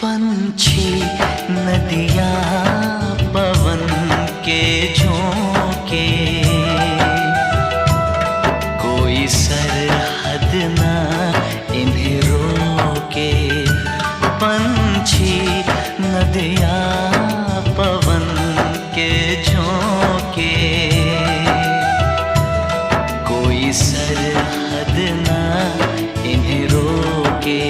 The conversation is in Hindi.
पंछी नदियाँ पवन के झोंके, कोई सरहद ना इन्हें रोके। पंछी नदियाँ पवन के झोंके, कोई सरहद ना इन्हें रोके।